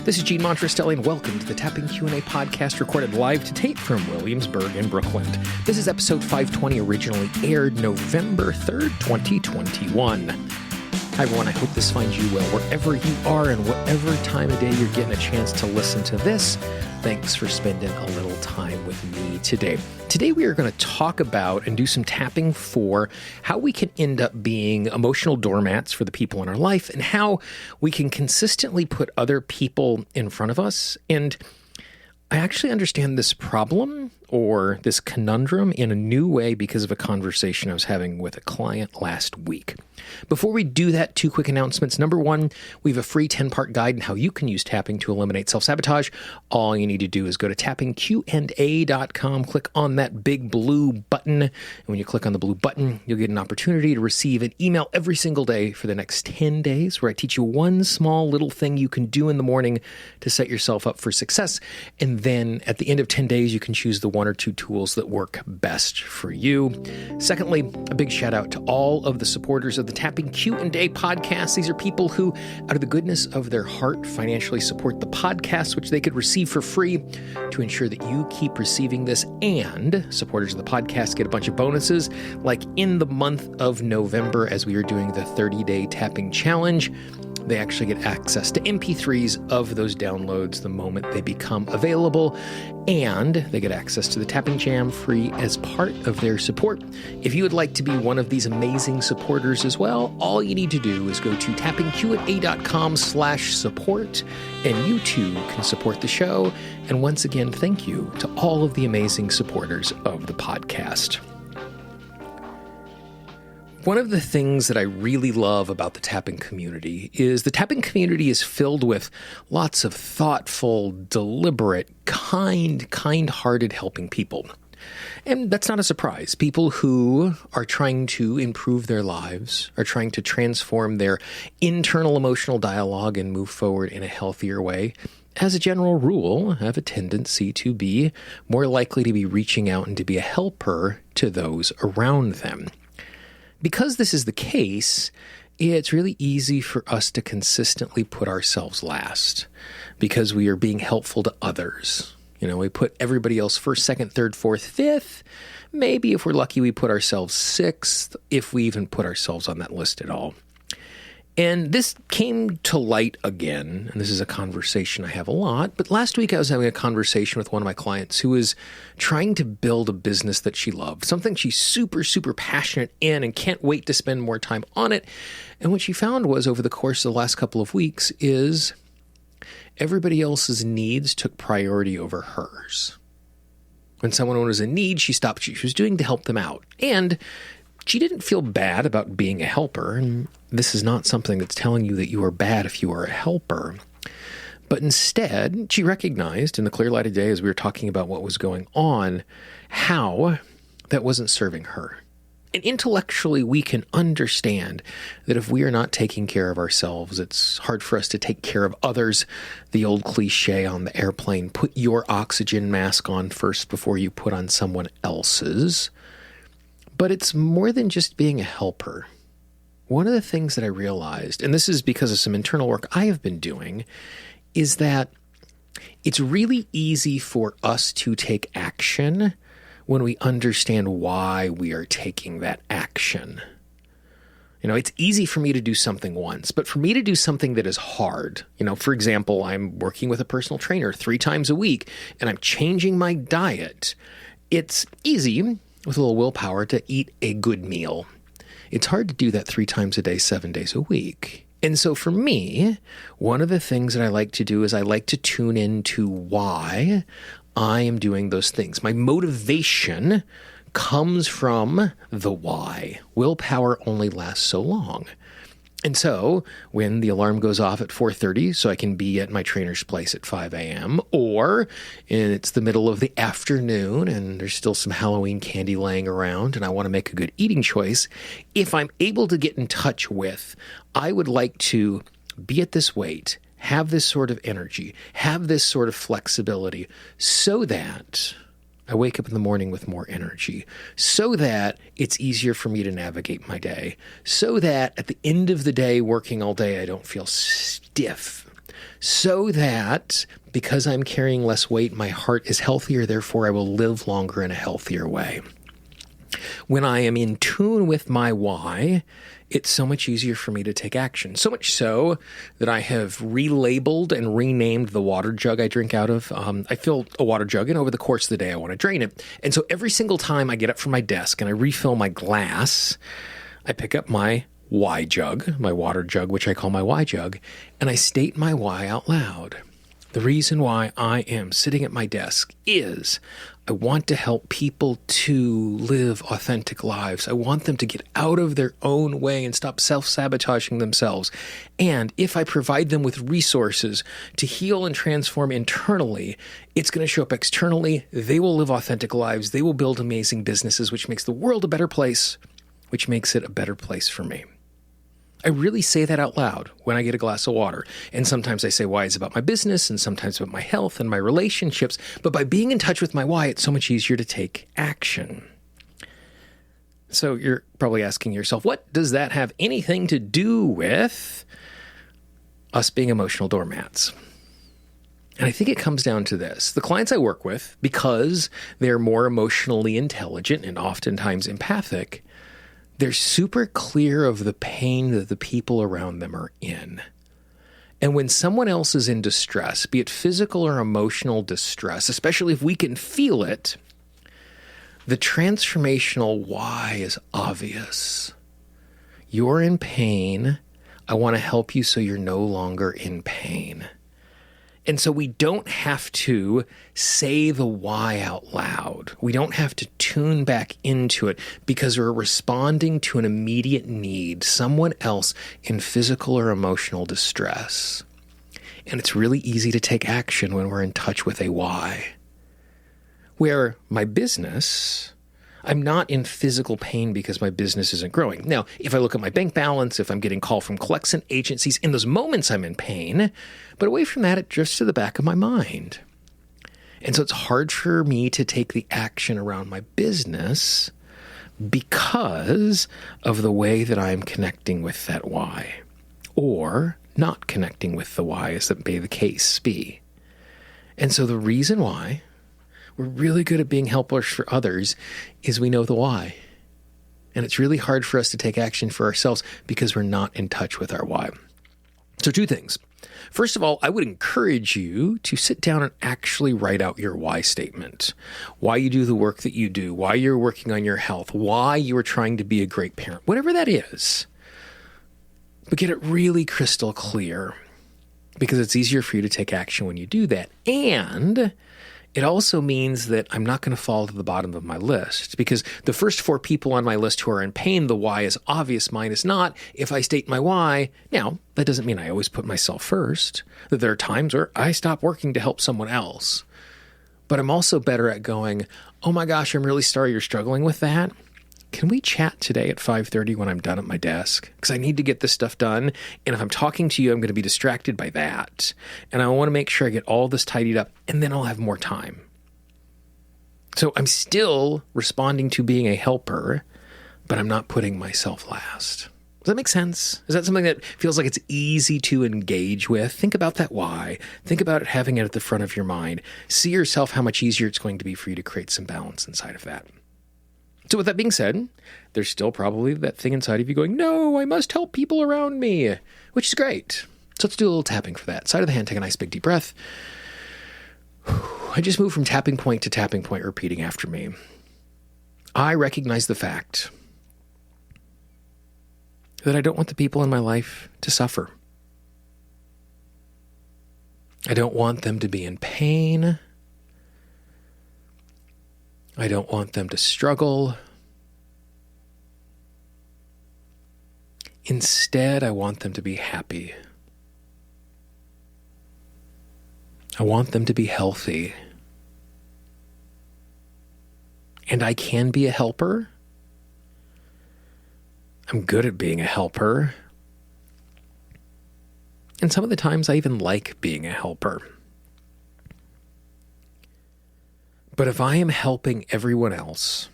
This is Gene Montrestelli, and welcome to the Tapping Q&A podcast recorded live to tape from Williamsburg in Brooklyn. This is episode 520, originally aired November 3rd, 2021. Hi, everyone. I hope this finds you well wherever you are and whatever time of day you're getting a chance to listen to this. Thanks for spending a little time with me today. Today, we are going to talk about and do some tapping for how we can end up being emotional doormats for the people in our life and how we can consistently put other people in front of us. And I actually understand this problem or this conundrum in a new way because of a conversation I was having with a client last week. Before we do that, two quick announcements. Number one, we have a free 10-part guide on how you can use tapping to eliminate self-sabotage. All you need to do is go to tappingqa.com, click on that big blue button. And when you click on the blue button, you'll get an opportunity to receive an email every single day for the next 10 days where I teach you one small little thing you can do in the morning to set yourself up for success. And then at the end of 10 days, you can choose the one or two tools that work best for you. Secondly, a big shout out to all of the supporters of the Tapping Q&A podcast. These are people who, out of the goodness of their heart, financially support the podcast, which they could receive for free to ensure that you keep receiving this. And supporters of the podcast get a bunch of bonuses, like in the month of November, as we are doing the 30-day tapping challenge. They actually get access to MP3s of those downloads the moment they become available, and they get access to the Tapping Jam free as part of their support. If you would like to be one of these amazing supporters as well, all you need to do is go to tappingqa.com/support, and you too can support the show. And once again, thank you to all of the amazing supporters of the podcast. One of the things that I really love about the tapping community is the tapping community is filled with lots of thoughtful, deliberate, kind-hearted helping people. And that's not a surprise. People who are trying to improve their lives, are trying to transform their internal emotional dialogue and move forward in a healthier way, as a general rule, have a tendency to be more likely to be reaching out and to be a helper to those around them. Because this is the case, it's really easy for us to consistently put ourselves last because we are being helpful to others. You know, we put everybody else first, second, third, fourth, fifth. Maybe if we're lucky, we put ourselves sixth, if we even put ourselves on that list at all. And this came to light again, and this is a conversation I have a lot, but last week I was having a conversation with one of my clients who was trying to build a business that she loved, something she's super, super passionate in and can't wait to spend more time on it. And what she found was over the course of the last couple of weeks is everybody else's needs took priority over hers. When someone was in need, she stopped what she was doing to help them out. And she didn't feel bad about being a helper, and this is not something that's telling you that you are bad if you are a helper. But instead, she recognized in the clear light of day as we were talking about what was going on, how that wasn't serving her. And intellectually, we can understand that if we are not taking care of ourselves, it's hard for us to take care of others. The old cliche on the airplane, put your oxygen mask on first before you put on someone else's. But it's more than just being a helper. One of the things that I realized, and this is because of some internal work I have been doing, is that it's really easy for us to take action when we understand why we are taking that action. You know, it's easy for me to do something once, but for me to do something that is hard, you know, for example, I'm working with a personal trainer 3 times a week, and I'm changing my diet. It's easy with a little willpower to eat a good meal. It's hard to do that 3 times a day, 7 days a week. And so for me, one of the things that I like to do is I like to tune into why I am doing those things. My motivation comes from the why. Willpower only lasts so long. And so when the alarm goes off at 4:30 so I can be at my trainer's place at 5 a.m., or it's the middle of the afternoon and there's still some Halloween candy laying around and I want to make a good eating choice, if I'm able to get in touch with, I would like to be at this weight, have this sort of energy, have this sort of flexibility so that I wake up in the morning with more energy, so that it's easier for me to navigate my day, so that at the end of the day, working all day, I don't feel stiff, so that because I'm carrying less weight, my heart is healthier, therefore I will live longer in a healthier way. When I am in tune with my why, it's so much easier for me to take action. So much so that I have relabeled and renamed the water jug I drink out of. I fill a water jug, and over the course of the day, I want to drain it. And so every single time I get up from my desk and I refill my glass, I pick up my why jug, my water jug, which I call my why jug, and I state my why out loud. The reason why I am sitting at my desk is I want to help people to live authentic lives. I want them to get out of their own way and stop self-sabotaging themselves. And if I provide them with resources to heal and transform internally, it's going to show up externally. They will live authentic lives. They will build amazing businesses, which makes the world a better place, which makes it a better place for me. I really say that out loud when I get a glass of water. And sometimes I say why is about my business and sometimes about my health and my relationships. But by being in touch with my why, it's so much easier to take action. So you're probably asking yourself, what does that have anything to do with us being emotional doormats? And I think it comes down to this. The clients I work with, because they're more emotionally intelligent and oftentimes empathic, they're super clear of the pain that the people around them are in. And when someone else is in distress, be it physical or emotional distress, especially if we can feel it, the transformational why is obvious. You're in pain. I want to help you so you're no longer in pain. And so we don't have to say the why out loud. We don't have to tune back into it because we're responding to an immediate need, someone else in physical or emotional distress. And it's really easy to take action when we're in touch with a why. Where my business, I'm not in physical pain because my business isn't growing. Now, if I look at my bank balance, if I'm getting call from collection agencies, in those moments I'm in pain, but away from that, it drifts to the back of my mind. And so it's hard for me to take the action around my business because of the way that I'm connecting with that why, or not connecting with the why, as that may the case be. And so the reason why we're really good at being helpers for others is we know the why. And it's really hard for us to take action for ourselves because we're not in touch with our why. So 2 things. First of all, I would encourage you to sit down and actually write out your why statement. Why you do the work that you do, why you're working on your health, why you are trying to be a great parent, whatever that is. But get it really crystal clear because it's easier for you to take action when you do that. And it also means that I'm not going to fall to the bottom of my list because the first 4 people on my list who are in pain, the why is obvious, mine is not. If I state my why, now, that doesn't mean I always put myself first. That there are times where I stop working to help someone else. But I'm also better at going, oh my gosh, I'm really sorry you're struggling with that. Can we chat today at 5:30 when I'm done at my desk? Because I need to get this stuff done. And if I'm talking to you, I'm going to be distracted by that. And I want to make sure I get all this tidied up, and then I'll have more time. So I'm still responding to being a helper, but I'm not putting myself last. Does that make sense? Is that something that feels like it's easy to engage with? Think about that why. Think about it, having it at the front of your mind. See yourself how much easier it's going to be for you to create some balance inside of that. So with that being said, there's still probably that thing inside of you going, no, I must help people around me, which is great. So let's do a little tapping for that. Side of the hand, take a nice big deep breath. I just moved from tapping point to tapping point, repeating after me. I recognize the fact that I don't want the people in my life to suffer. I don't want them to be in pain. I don't want them to struggle. Instead, I want them to be happy. I want them to be healthy. And I can be a helper. I'm good at being a helper. And some of the times I even like being a helper. But if I am helping everyone else,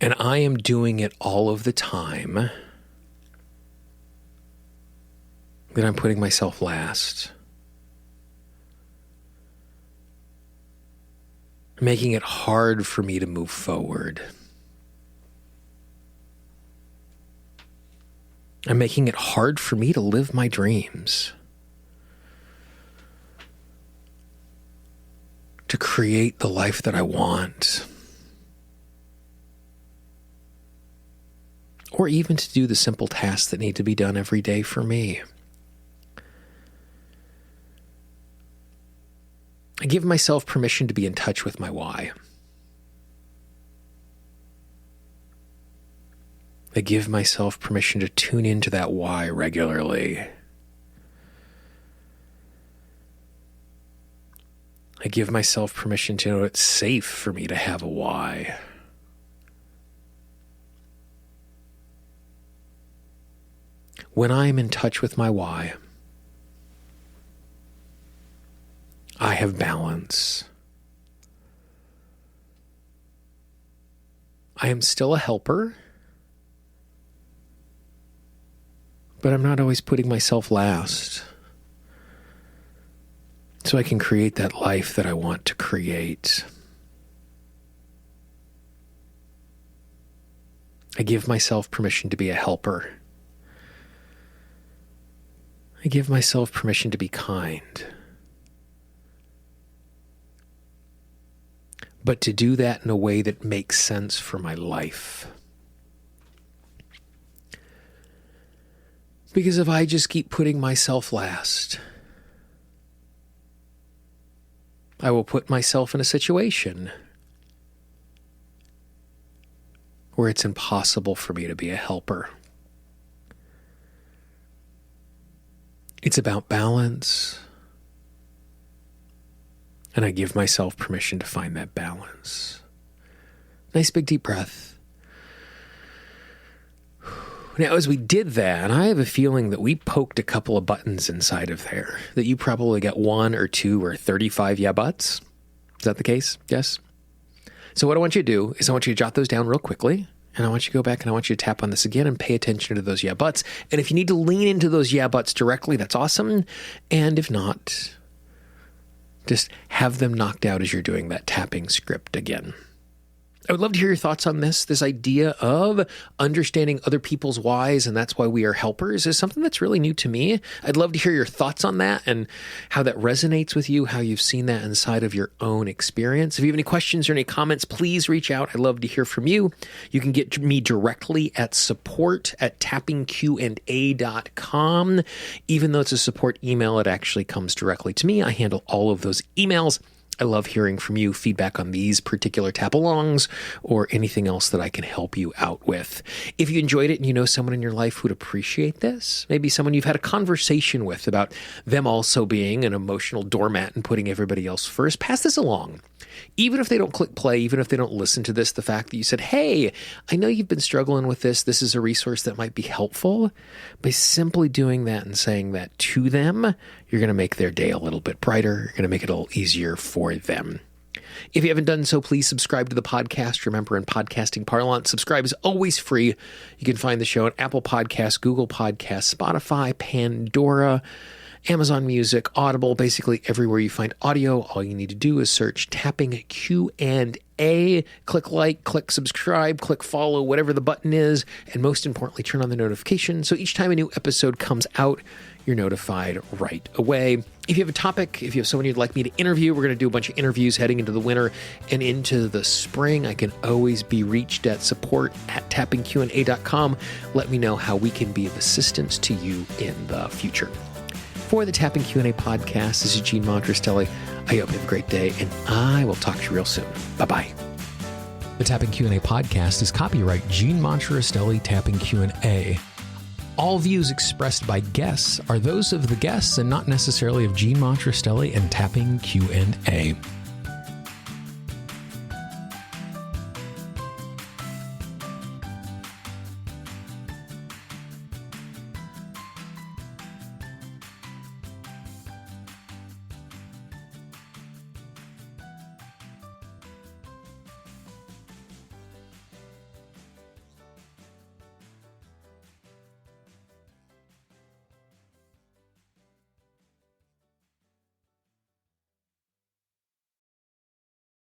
and I am doing it all of the time, that I'm putting myself last. Making it hard for me to move forward. I'm making it hard for me to live my dreams. To create the life that I want. Or even to do the simple tasks that need to be done every day for me. I give myself permission to be in touch with my why. I give myself permission to tune into that why regularly. I give myself permission to know it's safe for me to have a why. When I'm in touch with my why, I have balance. I am still a helper, but I'm not always putting myself last. So I can create that life that I want to create. I give myself permission to be a helper. I give myself permission to be kind. But to do that in a way that makes sense for my life. Because if I just keep putting myself last, I will put myself in a situation where it's impossible for me to be a helper. It's about balance, and I give myself permission to find that balance. Nice big deep breath. Now, as we did that, I have a feeling that we poked a couple of buttons inside of there, that you probably got 1 or 2 or 35 yeah buts. Is that the case? Yes? So what I want you to do is I want you to jot those down real quickly, and I want you to go back and I want you to tap on this again and pay attention to those yeah buts. And if you need to lean into those yeah buts directly, that's awesome. And if not, just have them knocked out as you're doing that tapping script again. I would love to hear your thoughts on this idea of understanding other people's whys, and that's why we are helpers, is something that's really new to me. I'd love to hear your thoughts on that and how that resonates with you, how you've seen that inside of your own experience. If you have any questions or any comments, please reach out. I'd love to hear from you. You can get me directly at support@tappingqanda.com. Even though it's a support email, it actually comes directly to me. I handle all of those emails. I love hearing from you, feedback on these particular tap-alongs or anything else that I can help you out with. If you enjoyed it and you know someone in your life who would appreciate this, maybe someone you've had a conversation with about them also being an emotional doormat and putting everybody else first, pass this along. Even if they don't click play, even if they don't listen to this, the fact that you said, hey, I know you've been struggling with this. This is a resource that might be helpful. By simply doing that and saying that to them, you're going to make their day a little bit brighter. You're going to make it a little easier for them. If you haven't done so, please subscribe to the podcast. Remember, in podcasting parlance, subscribe is always free. You can find the show on Apple Podcasts, Google Podcasts, Spotify, Pandora, Amazon Music, Audible, basically everywhere you find audio. All you need to do is search Tapping Q&A, click like, click subscribe, click follow, whatever the button is, and most importantly, turn on the notification so each time a new episode comes out, you're notified right away. If you have a topic, if you have someone you'd like me to interview, we're going to do a bunch of interviews heading into the winter and into the spring. I can always be reached at support@tappingqanda.com. Let me know how we can be of assistance to you in the future. For the Tapping Q&A podcast, this is Gene Montrastelli. I hope you have a great day, and I will talk to you real soon. Bye-bye. The Tapping Q&A podcast is copyright Gene Montrastelli Tapping Q&A. All views expressed by guests are those of the guests and not necessarily of Gene Montrastelli and Tapping Q&A.